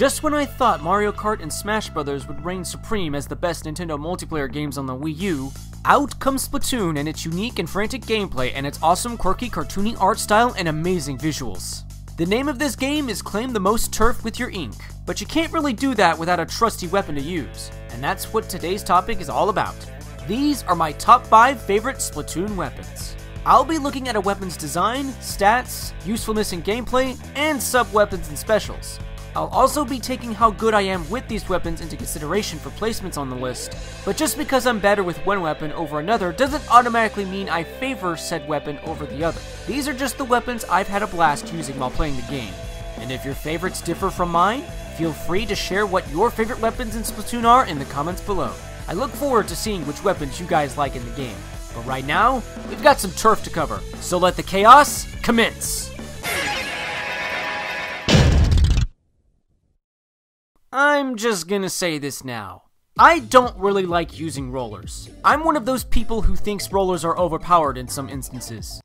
Just when I thought Mario Kart and Smash Bros. Would reign supreme as the best Nintendo multiplayer games on the Wii U, out comes Splatoon and its unique and frantic gameplay and its awesome, quirky, cartoony art style and amazing visuals. The name of this game is Claim the Most Turf with Your Ink, but you can't really do that without a trusty weapon to use, and that's what today's topic is all about. These are my top 5 favorite Splatoon weapons. I'll be looking at a weapon's design, stats, usefulness in gameplay, and sub-weapons and specials. I'll also be taking how good I am with these weapons into consideration for placements on the list, but just because I'm better with one weapon over another doesn't automatically mean I favor said weapon over the other. These are just the weapons I've had a blast using while playing the game, and if your favorites differ from mine, feel free to share what your favorite weapons in Splatoon are in the comments below. I look forward to seeing which weapons you guys like in the game, but right now, we've got some turf to cover, so let the chaos commence! I'm just gonna say this now. I don't really like using rollers. I'm one of those people who thinks rollers are overpowered in some instances.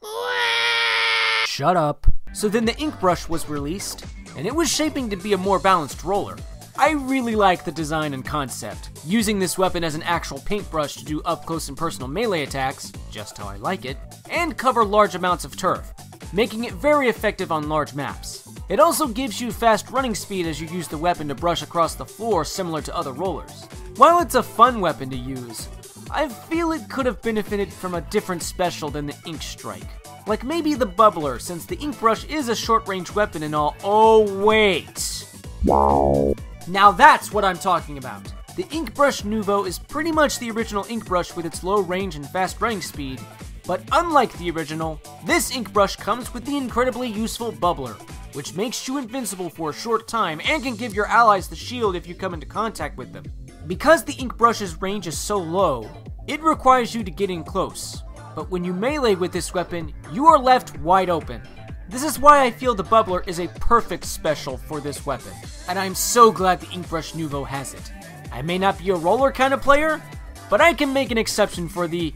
Shut up. So then the Inkbrush was released, and it was shaping to be a more balanced roller. I really like the design and concept, using this weapon as an actual paintbrush to do up close and personal melee attacks, just how I like it, and cover large amounts of turf, making it very effective on large maps. It also gives you fast running speed as you use the weapon to brush across the floor similar to other rollers. While it's a fun weapon to use, I feel it could have benefited from a different special than the Ink Strike. Like maybe the Bubbler, since the Inkbrush is a short-range weapon and all. Oh wait! Now that's what I'm talking about. The Inkbrush Nouveau is pretty much the original Inkbrush with its low range and fast running speed, but unlike the original, this Inkbrush comes with the incredibly useful Bubbler, which makes you invincible for a short time and can give your allies the shield if you come into contact with them. Because the Inkbrush's range is so low, it requires you to get in close, but when you melee with this weapon, you are left wide open. This is why I feel the Bubbler is a perfect special for this weapon, and I'm so glad the Inkbrush Nouveau has it. I may not be a roller kind of player, but I can make an exception for the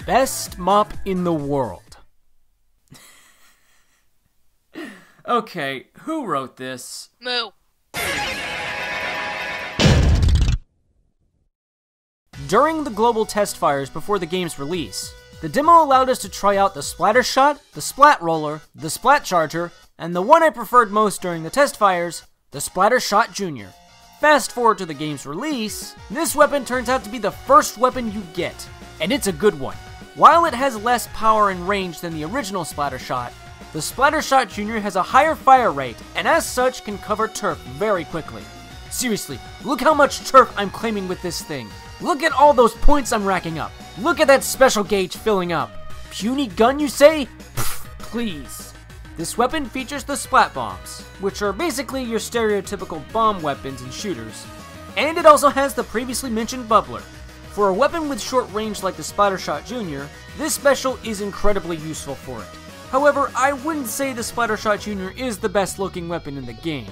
best mop in the world. Okay, who wrote this? Moo. During the global test fires before the game's release, the demo allowed us to try out the Splattershot, the Splat Roller, the Splat Charger, and the one I preferred most during the test fires, the Splattershot Jr. Fast forward to the game's release, this weapon turns out to be the first weapon you get, and it's a good one. While it has less power and range than the original Splattershot, the Splattershot Jr. has a higher fire rate, and as such can cover turf very quickly. Seriously, look how much turf I'm claiming with this thing. Look at all those points I'm racking up. Look at that special gauge filling up. Puny gun, you say? Pfft, please. This weapon features the Splat Bombs, which are basically your stereotypical bomb weapons and shooters. And it also has the previously mentioned Bubbler. For a weapon with short range like the Splattershot Jr., this special is incredibly useful for it. However, I wouldn't say the Splattershot Jr. is the best looking weapon in the game,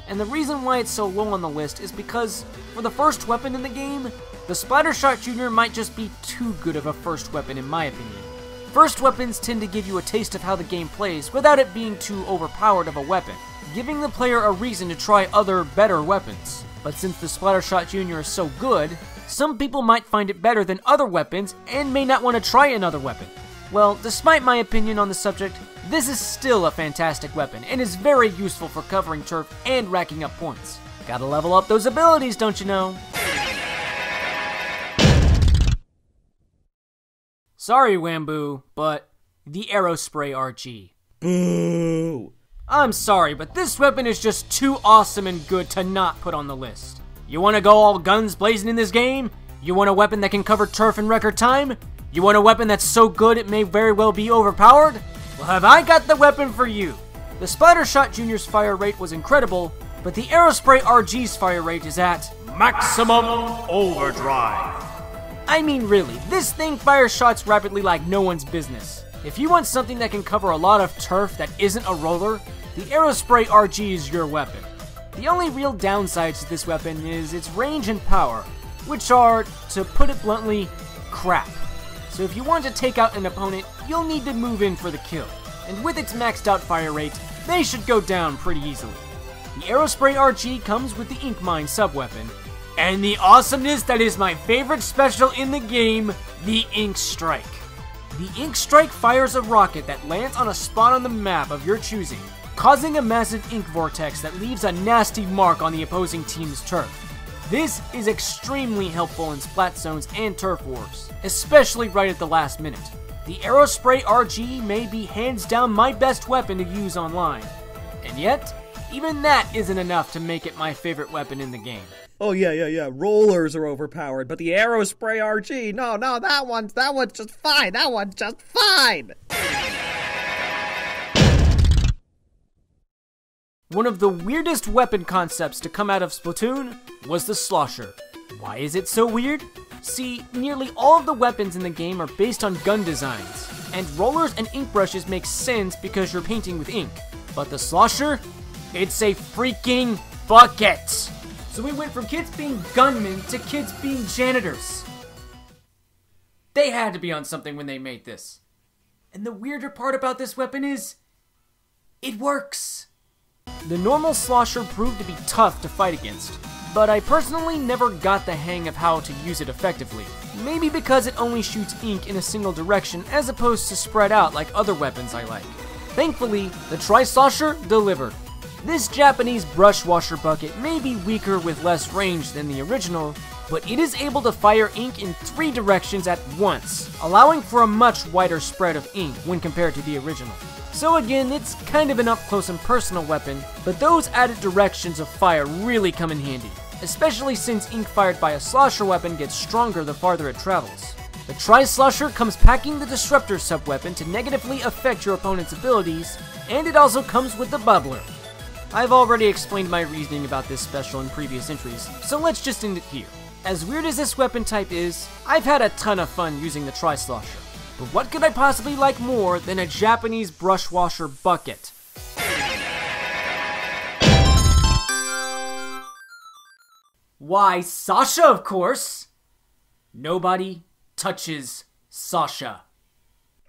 and the reason why it's so low on the list is because, for the first weapon in the game, the Splattershot Jr. might just be too good of a first weapon in my opinion. First weapons tend to give you a taste of how the game plays without it being too overpowered of a weapon, giving the player a reason to try other, better weapons. But since the Splattershot Jr. is so good, some people might find it better than other weapons and may not want to try another weapon. Well, despite my opinion on the subject, this is still a fantastic weapon and is very useful for covering turf and racking up points. Gotta level up those abilities, don't you know? Sorry, Wamboo, but the Aerospray RG. Boo! I'm sorry, but this weapon is just too awesome and good to not put on the list. You wanna go all guns blazing in this game? You want a weapon that can cover turf in record time? You want a weapon that's so good it may very well be overpowered? Well, have I got the weapon for you? The Splattershot Jr.'s fire rate was incredible, but the Aerospray RG's fire rate is at maximum overdrive. I mean really, this thing fires shots rapidly like no one's business. If you want something that can cover a lot of turf that isn't a roller, the Aerospray RG is your weapon. The only real downsides to this weapon is its range and power, which are, to put it bluntly, crap. So if you want to take out an opponent, you'll need to move in for the kill, and with its maxed out fire rate, they should go down pretty easily. The Aerospray RG comes with the Ink Mine sub-weapon, and the awesomeness that is my favorite special in the game, the Ink Strike. The Ink Strike fires a rocket that lands on a spot on the map of your choosing, causing a massive ink vortex that leaves a nasty mark on the opposing team's turf. This is extremely helpful in splat zones and turf wars, especially right at the last minute. The Aerospray RG may be hands down my best weapon to use online, and yet, even that isn't enough to make it my favorite weapon in the game. Oh yeah. Rollers are overpowered, but the Aerospray RG, no, that one's just fine. That one's just fine. One of the weirdest weapon concepts to come out of Splatoon was the Slosher. Why is it so weird? See, nearly all of the weapons in the game are based on gun designs, and rollers and ink brushes make sense because you're painting with ink. But the Slosher? It's a freaking bucket! So we went from kids being gunmen to kids being janitors. They had to be on something when they made this. And the weirder part about this weapon is, it works! The normal Slosher proved to be tough to fight against, but I personally never got the hang of how to use it effectively. Maybe because it only shoots ink in a single direction as opposed to spread out like other weapons I like. Thankfully, the Tri-Slosher delivered. This Japanese brush washer bucket may be weaker with less range than the original, but it is able to fire ink in 3 directions at once, allowing for a much wider spread of ink when compared to the original. So again, it's kind of an up-close and personal weapon, but those added directions of fire really come in handy, especially since ink fired by a Slosher weapon gets stronger the farther it travels. The Tri-Slosher comes packing the Disruptor sub-weapon to negatively affect your opponent's abilities, and it also comes with the Bubbler. I've already explained my reasoning about this special in previous entries, so let's just end it here. As weird as this weapon type is, I've had a ton of fun using the Tri-Slosher. But what could I possibly like more than a Japanese brush washer bucket? Why, Sasha, of course! Nobody touches Sasha.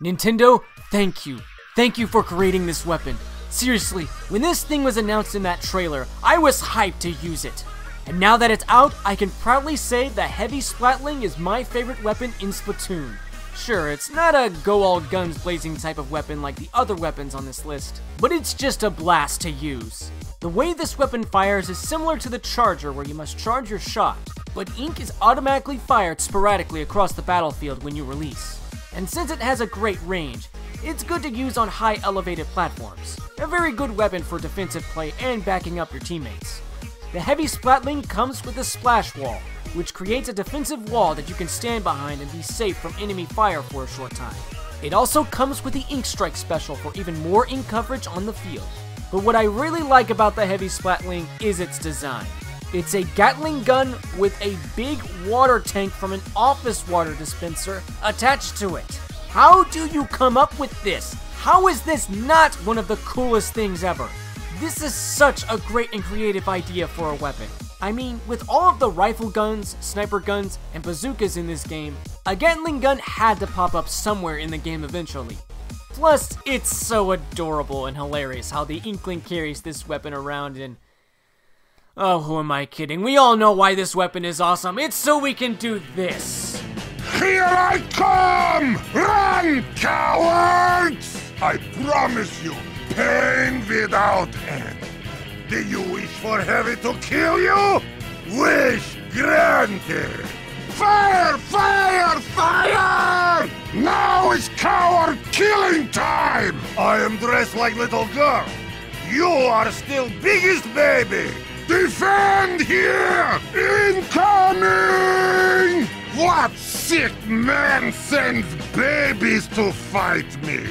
Nintendo, thank you. Thank you for creating this weapon. Seriously, when this thing was announced in that trailer, I was hyped to use it. And now that it's out, I can proudly say the Heavy Splatling is my favorite weapon in Splatoon. Sure, it's not a go-all-guns-blazing type of weapon like the other weapons on this list, but it's just a blast to use. The way this weapon fires is similar to the Charger, where you must charge your shot, but ink is automatically fired sporadically across the battlefield when you release. And since it has a great range, it's good to use on high elevated platforms. A very good weapon for defensive play and backing up your teammates. The Heavy Splatling comes with a splash wall, which creates a defensive wall that you can stand behind and be safe from enemy fire for a short time. It also comes with the Ink Strike special for even more ink coverage on the field. But what I really like about the Heavy Splatling is its design. It's a Gatling gun with a big water tank from an office water dispenser attached to it. How do you come up with this? How is this not one of the coolest things ever? This is such a great and creative idea for a weapon. I mean, with all of the rifle guns, sniper guns, and bazookas in this game, a Gatling gun had to pop up somewhere in the game eventually. Plus, it's so adorable and hilarious how the Inkling carries this weapon around and... Oh, who am I kidding? We all know why this weapon is awesome. It's so we can do this. Here I come! Run, cowards! I promise you, pain without end. Do you wish for Heavy to kill you? Wish granted! Fire! Fire! Fire! Now is coward killing time! I am dressed like little girl. You are still biggest baby! Defend here! Incoming! What sick man sends babies to fight me?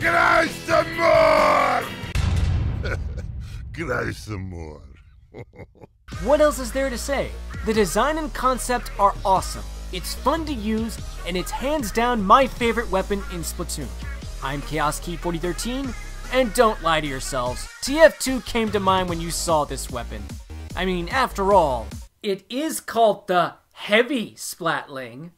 Cry some more! Cry some more. What else is there to say? The design and concept are awesome. It's fun to use, and it's hands down my favorite weapon in Splatoon. I'm ChaosKey4013, and don't lie to yourselves. TF2 came to mind when you saw this weapon. I mean, after all, it is called the Heavy Splatling.